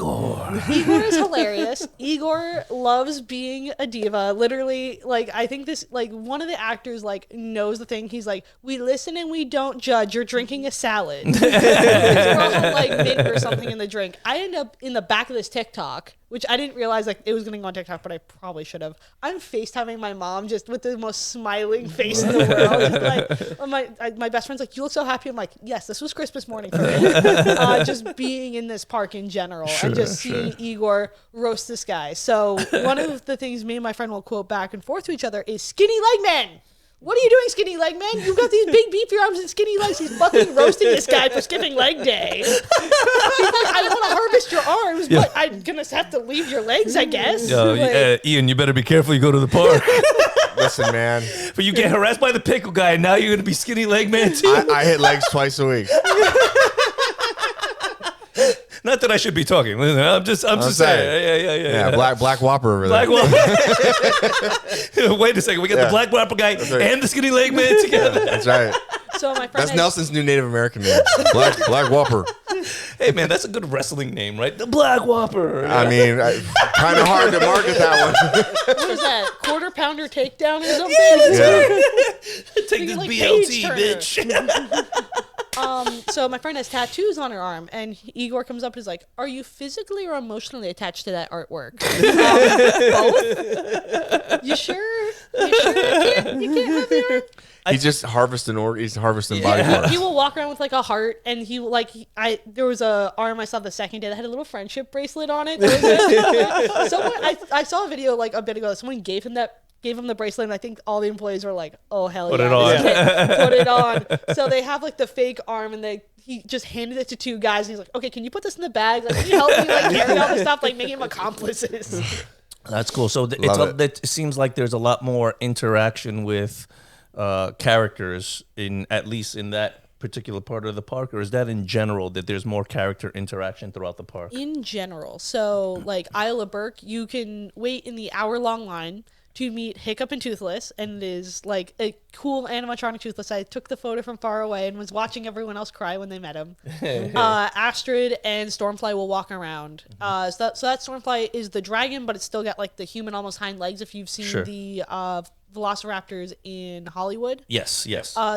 Igor is hilarious. Igor loves being a diva. Literally, like, I think this, like, one of the actors, like, knows the thing. He's like, we listen and we don't judge. You're drinking a salad. This girl had, like, mint or something in the drink. I end up in the back of this TikTok, which I didn't realize, like, it was going to go on TikTok, but I probably should have. I'm FaceTiming my mom just with the most smiling face in the world. Just like, my best friend's like, you look so happy. I'm like, yes, this was Christmas morning for me. Just being in this park in general and just seeing Igor roast this guy. So one of the things me and my friend will quote back and forth to each other is skinny leg man. What are you doing, skinny leg man? You've got these big beefy arms and skinny legs. He's fucking roasting this guy for skipping leg day. He's like, I want to harvest your arms, but I'm going to have to leave your legs, I guess. Ian, you better be careful you go to the park. Listen, man. But you get harassed by the pickle guy, and now you're going to be skinny leg man too. I hit legs twice a week. Not that I should be talking. I'm just saying. Yeah, black Whopper over there. Black Whopper. Wait a second. We got the Black Whopper guy right. and the skinny leg man together. That's right. So my friend That's has- Nelson's new Native American name. Black Whopper. Hey, man, that's a good wrestling name, right? The Black Whopper. I mean, kind of hard to market that one. What is that? Quarter pounder takedown or something? Yeah. Take this like BLT, page turner. bitch. So my friend has tattoos on her arm, and Igor comes up and is like, are you physically or emotionally attached to that artwork? Both? You sure? You can't have the arm? He's just harvesting body parts. He will walk around with like a heart, and he will like there was a arm I saw the second day that had a little friendship bracelet on it. I saw a video like a bit ago. Someone gave him that gave him the bracelet, and I think all the employees were like, "Oh hell Put yeah, it on." this kid, put it on." So they have like the fake arm, and he just handed it to 2 guys, and he's like, "Okay, can you put this in the bag? Like, can you help me like carry all this stuff, like making them accomplices?" That's cool. So it seems like there's a lot more interaction with characters at least in that particular part of the park, or is that in general that there's more character interaction throughout the park? In general, so like Isle of Burke, you can wait in the hour-long line to meet Hiccup and Toothless, and it is like a cool animatronic Toothless. I took the photo from far away and was watching everyone else cry when they met him. Astrid and Stormfly will walk around. So that Stormfly is the dragon, but it's still got like the human almost hind legs. If you've seen the Velociraptors in Hollywood, Yes.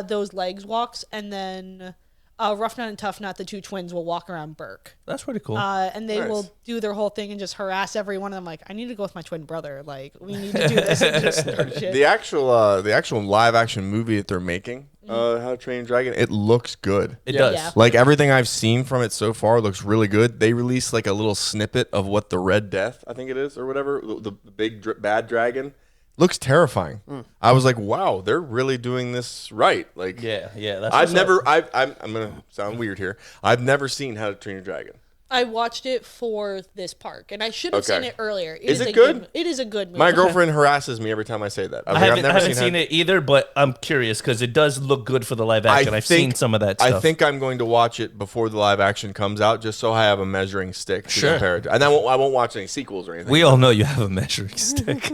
those legs walks, and then Rough Nut and Tough Nut, the 2 twins, will walk around Burke. That's pretty cool. And they will do their whole thing and just harass everyone. And I'm like, I need to go with my twin brother. Like, we need to do this and just start shit. The actual live action movie that they're making, How to Train Your Dragon, it looks good. It does. Yeah. Like everything I've seen from it so far looks really good. They released like a little snippet of what the Red Death, I think it is, or whatever, the big bad dragon. Looks terrifying. I was like, wow, they're really doing this right. Like, Yeah. That's I'm gonna sound weird here. I've never seen How to Train Your Dragon. I watched it for this park, and I should have seen it earlier. Is it good? It is a good movie. My girlfriend harasses me every time I say that. I haven't seen it either, but I'm curious because it does look good for the live action. I've seen some of that stuff. I think I'm going to watch it before the live action comes out, just so I have a measuring stick to compare it to. And I won't watch any sequels or anything. We all know you have a measuring stick.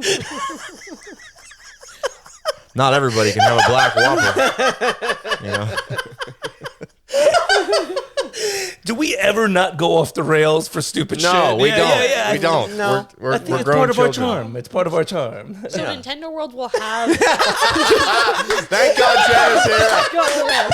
Not everybody can have a black Whopper. You know? Do we ever not go off the rails for stupid shit? No, we don't. Yeah. We don't. No. We're I think it's grown part of our children. charm. It's part of our charm. So Nintendo World will have... Thank God Chad is here. Go off the rails.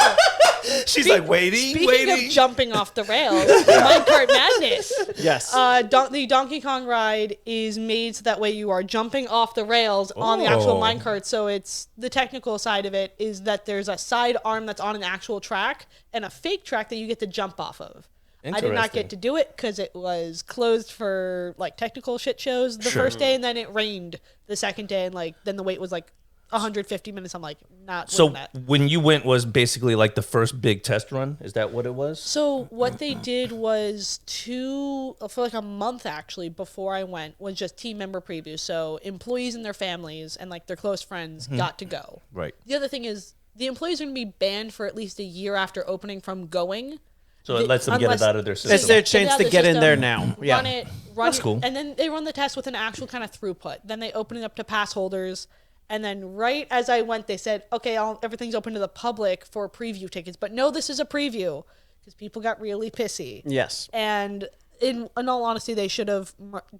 She's like, waiting. Speaking of jumping off the rails, Minecart Madness. Yes. The Donkey Kong ride is made so that way you are jumping off the rails on the actual minecart. So it's the technical side of it is that there's a side arm that's on an actual track and a fake track that you get to jump off of. I did not get to do it because it was closed for like technical shit shows the first day, and then it rained the second day, and like then the wait was like 150 minutes. I'm like, not So doing that. when you went was basically like the first big test run? Is that what it was? So what they did was for like a month actually before I went was just team member previews. So employees and their families and like their close friends got to go. Right. The other thing is the employees are going to be banned for at least a year after opening from going. So it lets them get it out of their system. It's their chance to get in there now. Yeah. Run That's it, cool. And then they run the test with an actual kind of throughput. Then they open it up to pass holders. And then right as I went, they said, okay, everything's open to the public for preview tickets. But no, this is a preview because people got really pissy. Yes. And in all honesty, they should have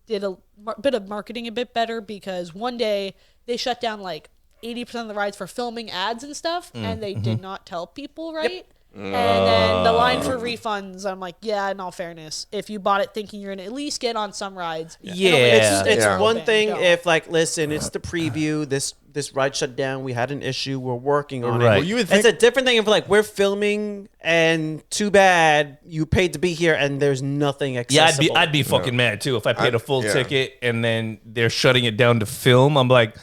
did a bit of marketing a bit better because one day they shut down like 80% of the rides for filming ads and stuff. And they did not tell people right. Yep. And then the line for refunds, I'm like, yeah, in all fairness, if you bought it thinking you're going to at least get on some rides. It's one Don't. thing if like, listen, it's the preview, this ride shut down, we had an issue, we're working on it. Right. Well, you would It's think a different thing if like we're filming and too bad you paid to be here and there's nothing accessible. Yeah, I'd be fucking mad too if I paid a full yeah. ticket and then they're shutting it down to film. I'm like,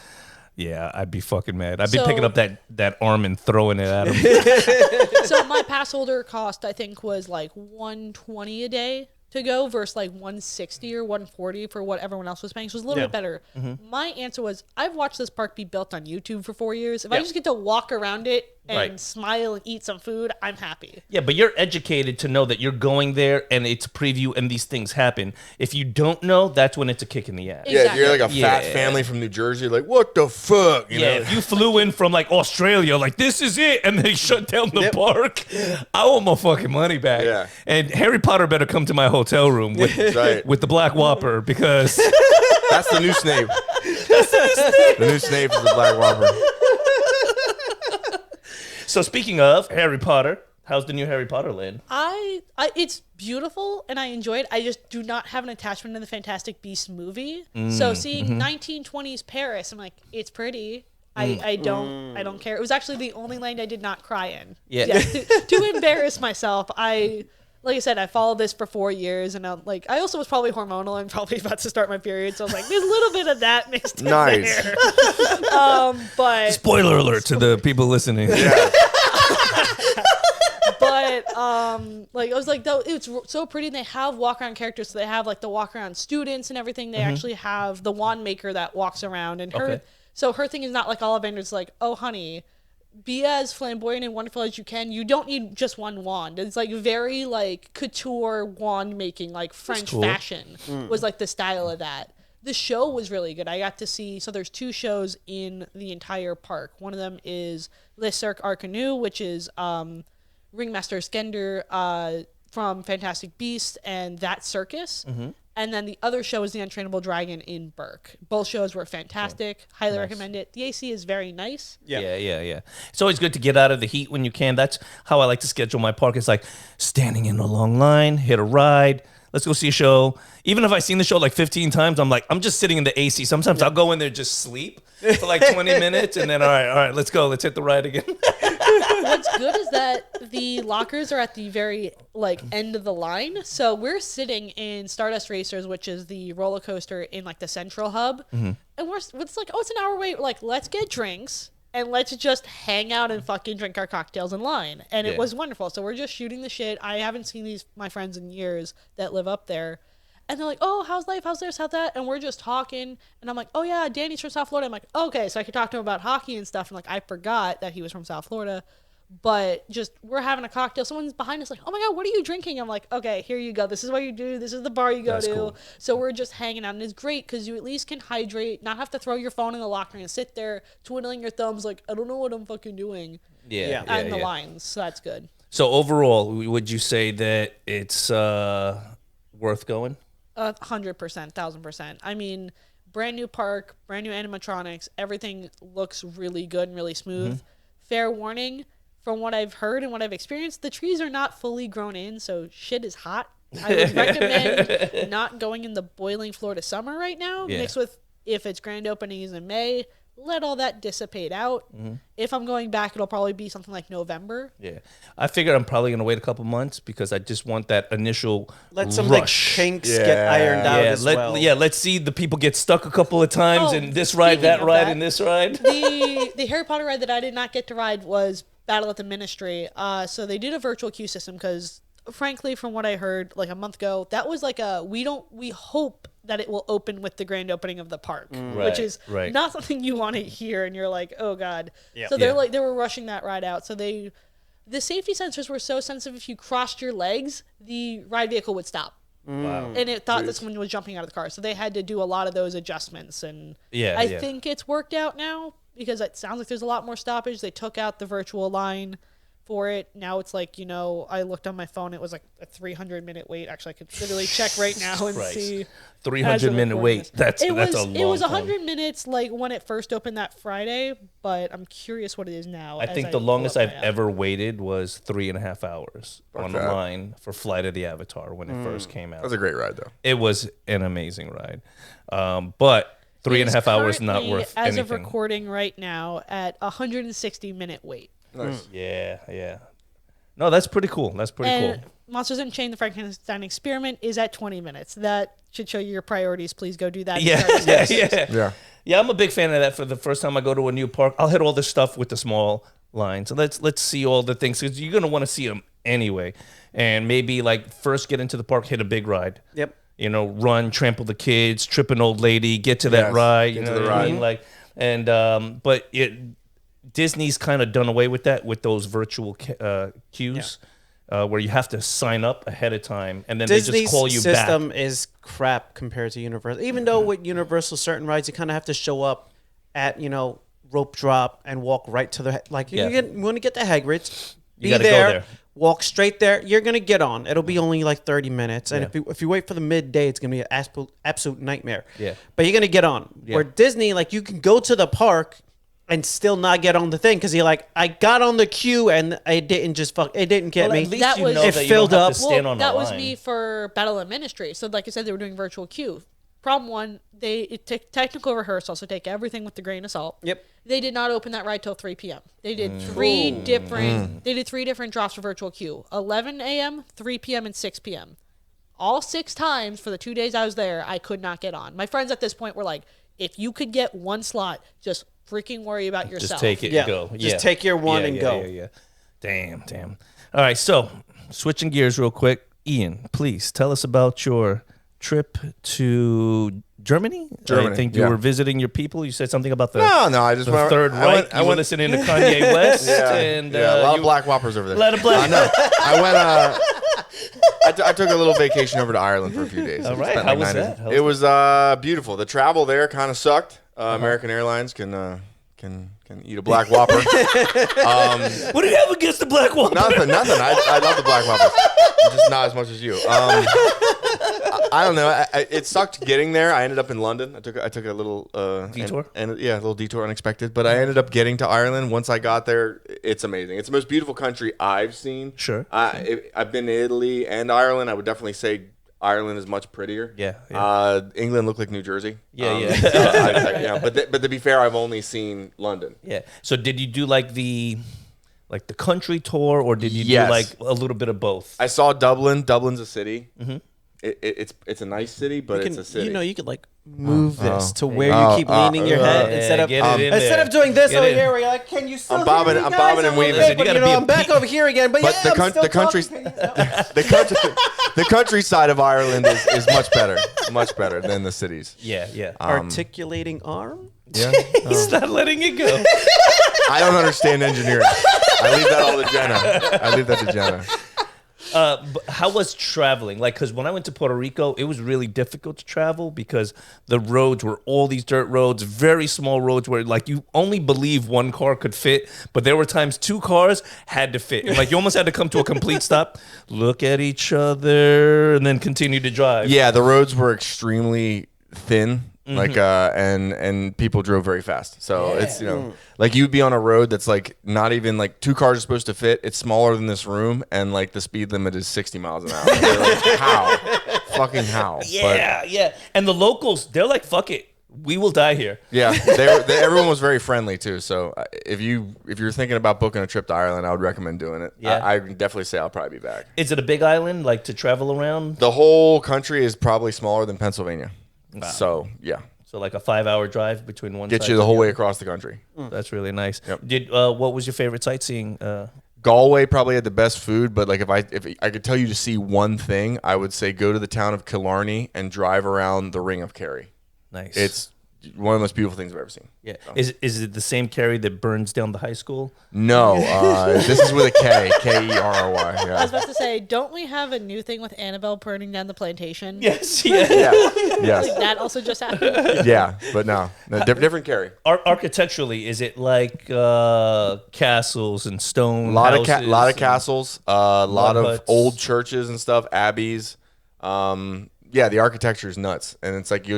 yeah, I'd be fucking mad. I'd be picking up that arm and throwing it at them. So my pass holder cost, I think, was like $120 a day to go versus like $160 or $140 for what everyone else was paying. So it was a little bit better. My answer was, I've watched this park be built on YouTube for 4 years. If I just get to walk around it and smile and eat some food, I'm happy. Yeah, but you're educated to know that you're going there and it's a preview and these things happen. If you don't know, that's when it's a kick in the ass. yeah, you're like a fat Yeah. family from New Jersey, like, what the fuck? You Yeah, know? if you flew in from like Australia, like this is it, and they shut down the park, I want my fucking money back. Yeah. And Harry Potter better come to my hotel room with right. with the Black Whopper because That's the new Snape. The new Snape is the Black Whopper. So speaking of Harry Potter, how's the new Harry Potter land? It's beautiful and I enjoy it. I just do not have an attachment to the Fantastic Beasts movie. So seeing 1920s Paris, I'm like, it's pretty. I don't care. It was actually the only land I did not cry in. Yeah. To embarrass myself, I like I said, I followed this for 4 years, and I'm like, I also was probably hormonal and probably about to start my period, so I was like, there's a little bit of that mixed in there. But Spoiler alert to the people listening. Yeah. but like I was like, though it's so pretty. And they have walk around characters, so they have like the walk around students and everything. They actually have the wand maker that walks around, and her. Okay. So her thing is not like Ollivander's like, oh honey, be as flamboyant and wonderful as you can. You don't need just one wand. It's like very like couture wand making, like French cool. fashion was like the style of that. The show was really good. I got to see, so there's 2 shows in the entire park. One of them is Le Cirque Arcanu, which is Ringmaster Skender from Fantastic Beasts and that circus. And then the other show is The Untrainable Dragon in Burke. Both shows were fantastic. Highly recommend it. The AC is very nice. Yeah. It's always good to get out of the heat when you can. That's how I like to schedule my park. It's like standing in a long line, hit a ride. Let's go see a show. Even if I've seen the show like 15 times, I'm just sitting in the AC. Sometimes I'll go in there just sleep for like 20 minutes and then all right, let's go. Let's hit the ride again. What's good is that the lockers are at the very like end of the line. So we're sitting in Stardust Racers, which is the roller coaster in like the central hub. And it's like, oh, it's an hour wait. We're like, let's get drinks and let's just hang out and fucking drink our cocktails in line. And it was wonderful. So we're just shooting the shit. I haven't seen my friends in years that live up there. And they're like, oh, how's life? How's this? How's that? And we're just talking. And I'm like, oh, yeah, Danny's from South Florida. I'm like, okay. So I could talk to him about hockey and stuff. And like, I forgot that he was from South Florida. But just, we're having a cocktail. Someone's behind us like, oh my God, what are you drinking? I'm like, okay, here you go. This is what you do. This is the bar you go to. Cool. So we're just hanging out. And it's great because you at least can hydrate, not have to throw your phone in the locker and sit there twiddling your thumbs like, I don't know what I'm fucking doing. Yeah. And the lines. So that's good. So overall, would you say that it's worth going? 100%, 1000%. I mean, brand new park, brand new animatronics. Everything looks really good and really smooth. Fair warning, from what I've heard and what I've experienced, the trees are not fully grown in, so shit is hot. I would recommend not going in the boiling Florida summer right now. Mixed with, if it's grand openings in May, let all that dissipate out. If I'm going back, it'll probably be something like November. Yeah. I figured I'm probably going to wait a couple months because I just want that initial Let some like kinks get ironed out as well. Yeah, let's see the people get stuck a couple of times and this ride, that ride, and this ride. The Harry Potter ride that I did not get to ride was Battle at the Ministry. So they did a virtual queue system because, frankly, from what I heard like a month ago, that was like we hope that it will open with the grand opening of the park, which is not something you want to hear, and you're like, oh God. So they were rushing that ride out. So the safety sensors were so sensitive. If you crossed your legs, the ride vehicle would stop. Wow. And it thought that someone was jumping out of the car. So they had to do a lot of those adjustments. And I think it's worked out now because it sounds like there's a lot more stoppage. They took out the virtual line for it. Now it's like, I looked on my phone. It was like a 300-minute wait. Actually, I could literally check right now and see. 300-minute wait. That's a long time. It was 100 minutes like when it first opened that Friday, but I'm curious what it is now. I think the longest I've ever waited was 3.5 hours on the line for Flight of the Avatar when it first came out. That was a great ride, though. It was an amazing ride. But 3.5 hours not worth as anything. of recording right now at 160-minute wait. Nice. Yeah. No, that's pretty cool. Cool. Monsters Unchained: The Frankenstein Experiment is at 20 minutes. That should show you your priorities. Please go do that. Yeah, I'm a big fan of that. For the first time I go to a new park, I'll hit all the stuff with the small line. So let's see all the things because you're gonna want to see them anyway. And maybe like first get into the park, hit a big ride. Yep. Run, trample the kids, trip an old lady, get to that ride. Get to the ride. I mean? Like, and but Disney's kind of done away with that with those virtual queues. Where you have to sign up ahead of time, and then Disney's they just call you back. system is crap compared to Universal. Even though with Universal, certain rides you kind of have to show up at rope drop and walk right to the you want to get the Hagrid's, be gotta there, go there. walk straight there. You're gonna get on. It'll be only like 30 minutes, and if you wait for the midday, it's gonna be an absolute nightmare. Yeah, but you're gonna get on. Yeah. Where Disney, like you can go to the park and still not get on the thing because you're like, I got on the queue and it didn't get me. At least That you was- know It that you filled don't have up. to stand on that a was line. me for Battle of Ministry. So like I said, they were doing virtual queue. Problem one, it took technical rehearsal, so take everything with a grain of salt. Yep. They did not open that ride till 3 p.m. They did three different drops for virtual queue: 11 a.m., 3 p.m., and 6 p.m. All 6 times for the 2 days I was there, I could not get on. My friends at this point were like, "If you could get one slot, just freaking worry about yourself. Just take it and go. Just take your one and go." Yeah. Damn. All right, so switching gears real quick. Ian, please tell us about your trip to Germany. I think you were visiting your people. You said something about the I just went Third Reich. You were listening to Kanye West. and a lot of black whoppers over there. A lot of black. I know. I went. I took a little vacation over to Ireland for a few days. All right, how was that? It was beautiful. The travel there kind of sucked. American Airlines can eat a black whopper. What do you have against the black whopper? Nothing. I love the black whoppers. Just not as much as you. I don't know. It sucked getting there. I ended up in London. I took a little detour. A little detour, unexpected. But I ended up getting to Ireland. Once I got there, it's amazing. It's the most beautiful country I've seen. Sure. I've been to Italy and Ireland. I would definitely say Ireland is much prettier. Yeah. England looked like New Jersey. Yeah. But to be fair, I've only seen London. Yeah. So did you do like the country tour, or did you do like a little bit of both? I saw Dublin. Dublin's a city. Mm-hmm. It's a nice city, but it's a city. You could like move this to where you keep leaning your head instead of doing this over here. Where you're like, can you still? I'm bobbing and weaving. I'm back over here again. But the countryside of Ireland is much better than the cities. Yeah. Articulating arm. Yeah, he's not letting it go. I don't understand engineering. I leave that all to Jenna. But how was traveling? Like, because when I went to Puerto Rico, it was really difficult to travel because the roads were all these dirt roads, very small roads where like you only believe one car could fit, but there were times 2 cars had to fit. And, like you almost had to come to a complete stop, look at each other, and then continue to drive. Yeah, the roads were extremely thin. Like and people drove very fast, so it's like you'd be on a road that's like not even like 2 cars are supposed to fit. It's smaller than this room, and like the speed limit is 60 miles an hour. You're like, how? Yeah. And the locals, they're like, fuck it, we will die here. Yeah, everyone was very friendly too. So if you're thinking about booking a trip to Ireland, I would recommend doing it. Yeah. I would definitely say I'll probably be back. Is it a big island like to travel around? The whole country is probably smaller than Pennsylvania. Wow. So yeah. So like a 5-hour drive between one. Get you the whole way across the country. That's really nice. Yep. What was your favorite sightseeing? Galway probably had the best food, but like if I could tell you to see one thing, I would say go to the town of Killarney and drive around the Ring of Kerry. Nice. It's one of the most beautiful things I've ever seen. Yeah. So. Is it the same Kerry that burns down the high school? No. This is with a K. Kerry. Yeah. I was about to say, don't we have a new thing with Annabelle burning down the plantation? Yes. Yeah. Yes. Like that also just happened. Yeah, but no different Kerry. Architecturally, is it like castles and stone? Lot of castles. A lot of huts. old churches and stuff. Abbeys. The architecture is nuts, and it's like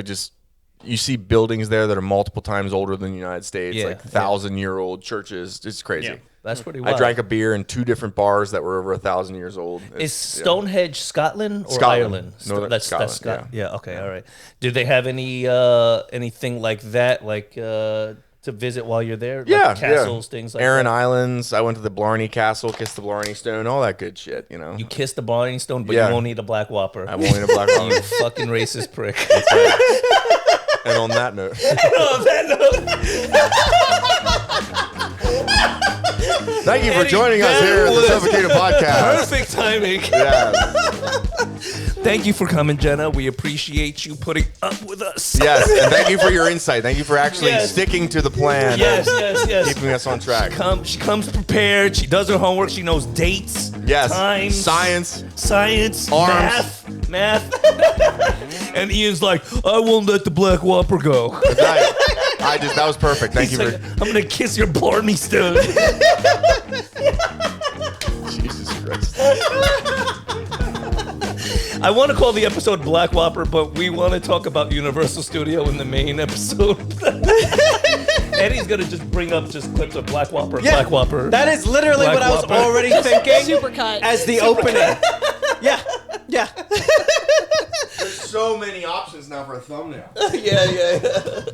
you see buildings there that are multiple times older than the United States, like 1,000-year-old churches. It's crazy. Yeah, that's pretty wild. I drank a beer in 2 different bars that were over 1,000 years old. Is Stonehenge Scotland or Scotland. Ireland? That's Scotland. Yeah. Okay. All right. Did they have anything like that, like to visit while you're there? Like castles, things like Aran that? Islands. I went to the Blarney Castle, kissed the Blarney Stone, all that good shit. You kissed the Blarney Stone, but you won't eat a black whopper. I won't eat a black whopper. You fucking racist prick. That's right. And on that note. Thank you for joining us here at the Sofa Kingdom Podcast. Perfect timing. Yes. Thank you for coming, Jenna. We appreciate you putting up with us. Yes, and thank you for your insight. Thank you for actually sticking to the plan. Yes. Keeping us on track. She comes prepared. She does her homework. She knows dates, times, science, arms. math. And Ian's like, I won't let the black whopper go. That was perfect. Thank you for. I'm gonna kiss your Blarney Stone. Jesus Christ. I want to call the episode Black Whopper, but we want to talk about Universal Studio in the main episode. Eddie's gonna just bring up just clips of Black Whopper, Black Whopper. That is literally Black what Whopper. I was already thinking. Supercut. As the opening. Yeah. so many options now for a thumbnail. yeah.